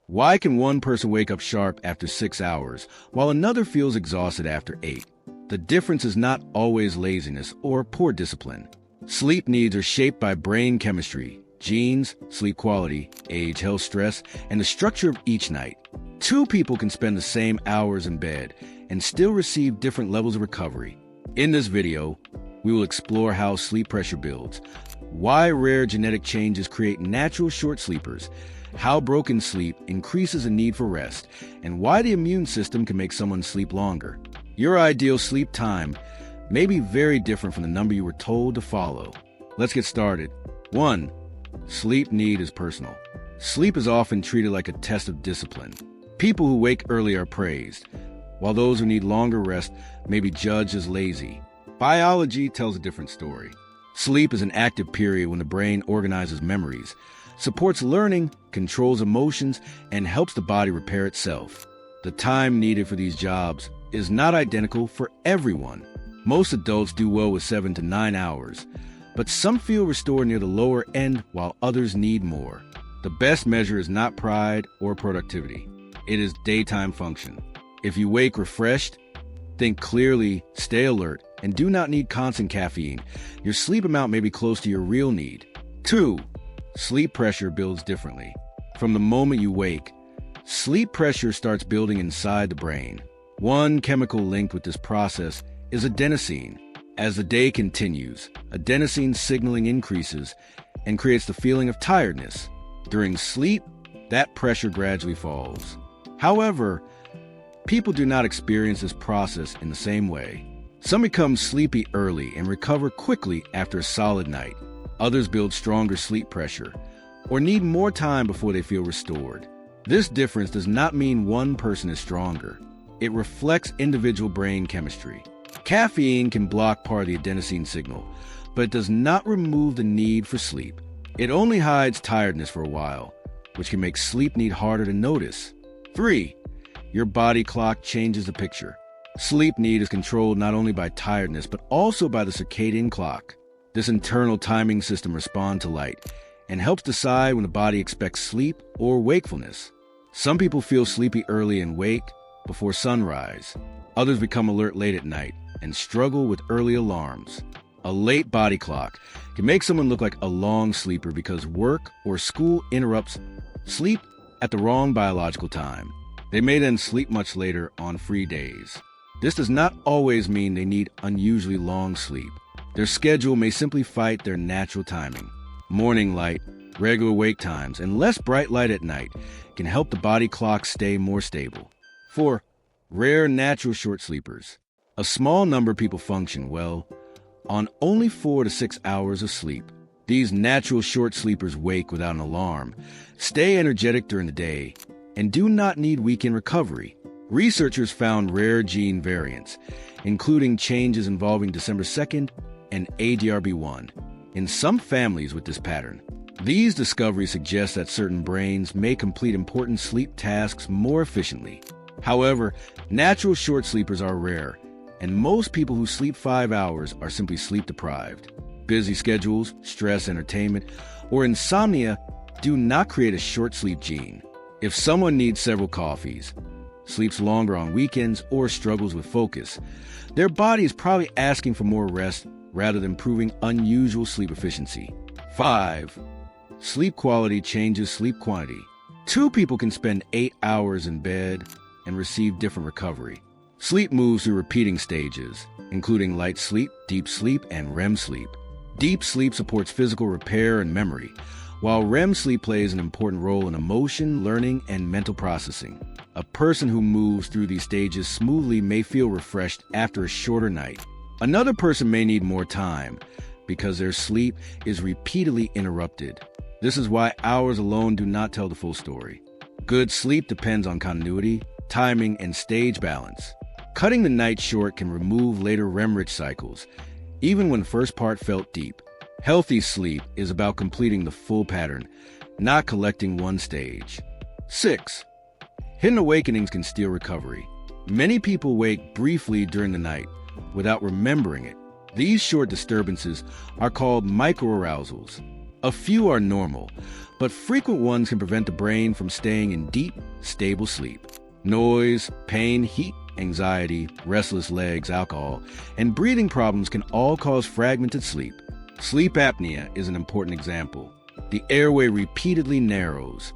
Why can one person wake up sharp after 6 hours, while another feels exhausted after 8? The difference is not always laziness or poor discipline. Sleep needs are shaped by brain chemistry, genes, sleep quality, age, health, stress, and the structure of each night. Two people can spend the same hours in bed and still receive different levels of recovery. In this video, we will explore how sleep pressure builds, why rare genetic changes create natural short sleepers, how broken sleep increases the need for rest, and why the immune system can make someone sleep longer. Your ideal sleep time may be very different from the number you were told to follow. Let's get started. 1. Sleep need is personal. Sleep is often treated like a test of discipline. People who wake early are praised, while those who need longer rest may be judged as lazy. Biology tells a different story. Sleep is an active period when the brain organizes memories, supports learning, controls emotions, and helps the body repair itself. The time needed for these jobs is not identical for everyone. Most adults do well with 7 to 9 hours, but some feel restored near the lower end while others need more. The best measure is not pride or productivity. It is daytime function. If you wake refreshed, think clearly, stay alert, and do not need constant caffeine, your sleep amount may be close to your real need. 2. Sleep pressure builds differently. From the moment you wake, sleep pressure starts building inside the brain. One chemical linked with this process is adenosine. As the day continues, adenosine signaling increases and creates the feeling of tiredness. During sleep, that pressure gradually falls. However, people do not experience this process in the same way. Some become sleepy early and recover quickly after a solid night. Others build stronger sleep pressure or need more time before they feel restored. This difference does not mean one person is stronger. It reflects individual brain chemistry. Caffeine can block part of the adenosine signal, but it does not remove the need for sleep. It only hides tiredness for a while, which can make sleep need harder to notice. 3. Your body clock changes the picture. Sleep need is controlled not only by tiredness, but also by the circadian clock. This internal timing system responds to light and helps decide when the body expects sleep or wakefulness. Some people feel sleepy early and wake before sunrise. Others become alert late at night and struggle with early alarms. A late body clock can make someone look like a long sleeper because work or school interrupts sleep at the wrong biological time. They may then sleep much later on free days. This does not always mean they need unusually long sleep. Their schedule may simply fight their natural timing. Morning light, regular wake times, and less bright light at night can help the body clock stay more stable. 4. Rare natural short sleepers. A small number of people function well on only 4 to 6 hours of sleep. These natural short sleepers wake without an alarm, stay energetic during the day, and do not need weekend recovery. Researchers found rare gene variants, including changes involving December 2nd and ADRB1, in some families with this pattern. These discoveries suggest that certain brains may complete important sleep tasks more efficiently. However, natural short sleepers are rare, and most people who sleep 5 hours are simply sleep deprived. Busy schedules, stress, entertainment, or insomnia do not create a short sleep gene. If someone needs several coffees, sleeps longer on weekends, or struggles with focus, their body is probably asking for more rest rather than proving unusual sleep efficiency. 5. Sleep quality changes sleep quantity. Two people can spend 8 hours in bed and receive different recovery. Sleep moves through repeating stages, including light sleep, deep sleep, and REM sleep. Deep sleep supports physical repair and memory, while REM sleep plays an important role in emotion, learning, and mental processing. A person who moves through these stages smoothly may feel refreshed after a shorter night. Another person may need more time because their sleep is repeatedly interrupted. This is why hours alone do not tell the full story. Good sleep depends on continuity, timing, and stage balance. Cutting the night short can remove later REM-rich cycles, even when the first part felt deep. Healthy sleep is about completing the full pattern, not collecting one stage. 6. Hidden awakenings can steal recovery. Many people wake briefly during the night without remembering it. These short disturbances are called microarousals. A few are normal, but frequent ones can prevent the brain from staying in deep, stable sleep. Noise, pain, heat, anxiety, restless legs, alcohol, and breathing problems can all cause fragmented sleep. Sleep apnea is an important example. The airway repeatedly narrows,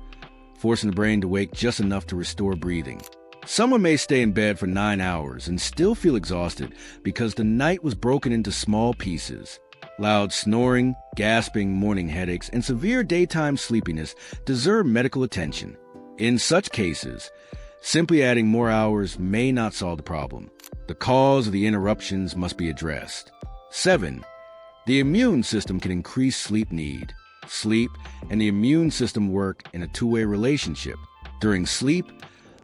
forcing the brain to wake just enough to restore breathing. Someone may stay in bed for 9 hours and still feel exhausted because the night was broken into small pieces. Loud snoring, gasping, morning headaches, and severe daytime sleepiness deserve medical attention. In such cases, simply adding more hours may not solve the problem. The cause of the interruptions must be addressed. 7. The immune system can increase sleep need. Sleep and the immune system work in a two-way relationship. During sleep,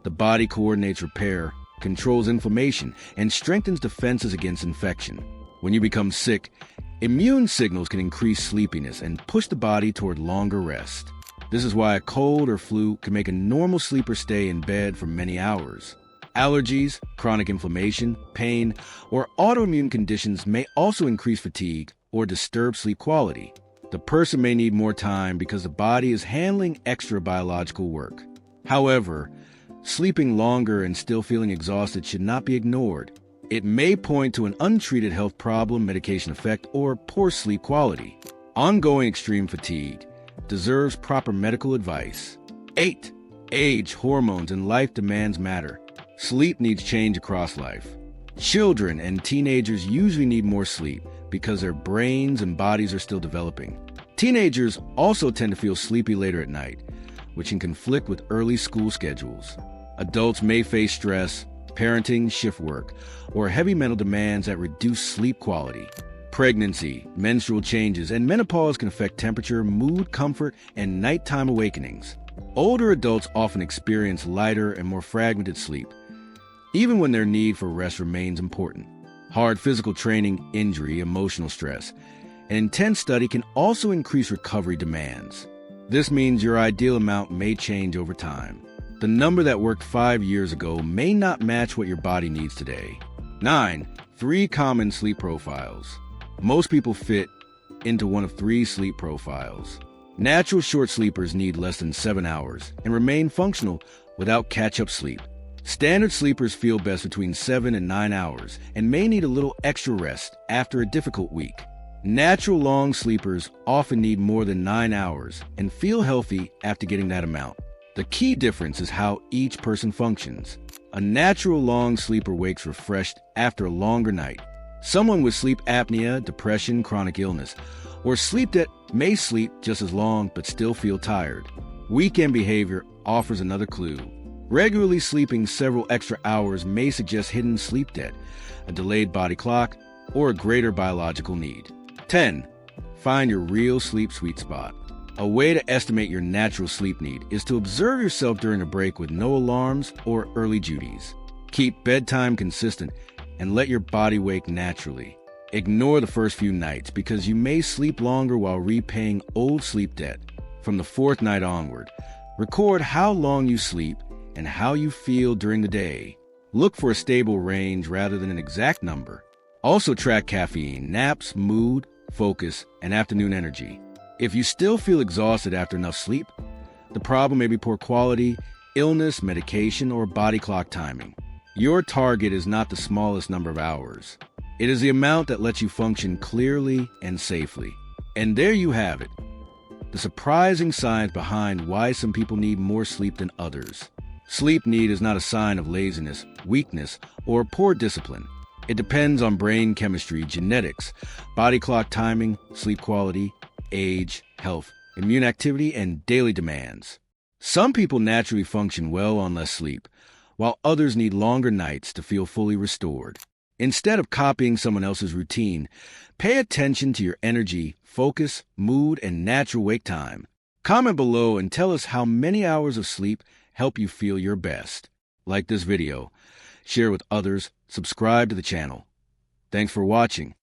the body coordinates repair, controls inflammation, and strengthens defenses against infection. When you become sick, immune signals can increase sleepiness and push the body toward longer rest. This is why a cold or flu can make a normal sleeper stay in bed for many hours. Allergies, chronic inflammation, pain, or autoimmune conditions may also increase fatigue or disturb sleep quality. The person may need more time because the body is handling extra biological work. However, sleeping longer and still feeling exhausted should not be ignored. It may point to an untreated health problem, medication effect, or poor sleep quality. Ongoing extreme fatigue deserves proper medical advice. 8. Age, hormones, and life demands matter. Sleep needs change across life. Children and teenagers usually need more sleep because their brains and bodies are still developing. Teenagers also tend to feel sleepy later at night, which can conflict with early school schedules. Adults may face stress, parenting, shift work, or heavy mental demands that reduce sleep quality. Pregnancy, menstrual changes, and menopause can affect temperature, mood, comfort, and nighttime awakenings. Older adults often experience lighter and more fragmented sleep, even when their need for rest remains important. Hard physical training, injury, emotional stress, and intense study can also increase recovery demands. This means your ideal amount may change over time. The number that worked 5 years ago may not match what your body needs today. 9. 3 common sleep profiles. Most people fit into one of 3 sleep profiles. Natural short sleepers need less than 7 hours and remain functional without catch-up sleep. Standard sleepers feel best between 7 and 9 hours and may need a little extra rest after a difficult week. Natural long sleepers often need more than 9 hours and feel healthy after getting that amount. The key difference is how each person functions. A natural long sleeper wakes refreshed after a longer night. Someone with sleep apnea, depression, chronic illness, or sleep debt may sleep just as long but still feel tired. Weekend behavior offers another clue. Regularly sleeping several extra hours may suggest hidden sleep debt, a delayed body clock, or a greater biological need. 10. Find your real sleep sweet spot. A way to estimate your natural sleep need is to observe yourself during a break with no alarms or early duties. Keep bedtime consistent and let your body wake naturally. Ignore the first few nights because you may sleep longer while repaying old sleep debt. From the 4th night onward, record how long you sleep and how you feel during the day. Look for a stable range rather than an exact number. Also track caffeine, naps, mood, focus, and afternoon energy. If you still feel exhausted after enough sleep, the problem may be poor quality, illness, medication, or body clock timing. Your target is not the smallest number of hours. It is the amount that lets you function clearly and safely. And there you have it, the surprising science behind why some people need more sleep than others. Sleep need is not a sign of laziness, weakness, or poor discipline. It depends on brain chemistry, genetics, body clock timing, sleep quality, age, health, immune activity, and daily demands. Some people naturally function well on less sleep, while others need longer nights to feel fully restored. Instead of copying someone else's routine, pay attention to your energy, focus, mood, and natural wake time. Comment below and tell us how many hours of sleep help you feel your best. Like this video, share with others, subscribe to the channel. Thanks for watching.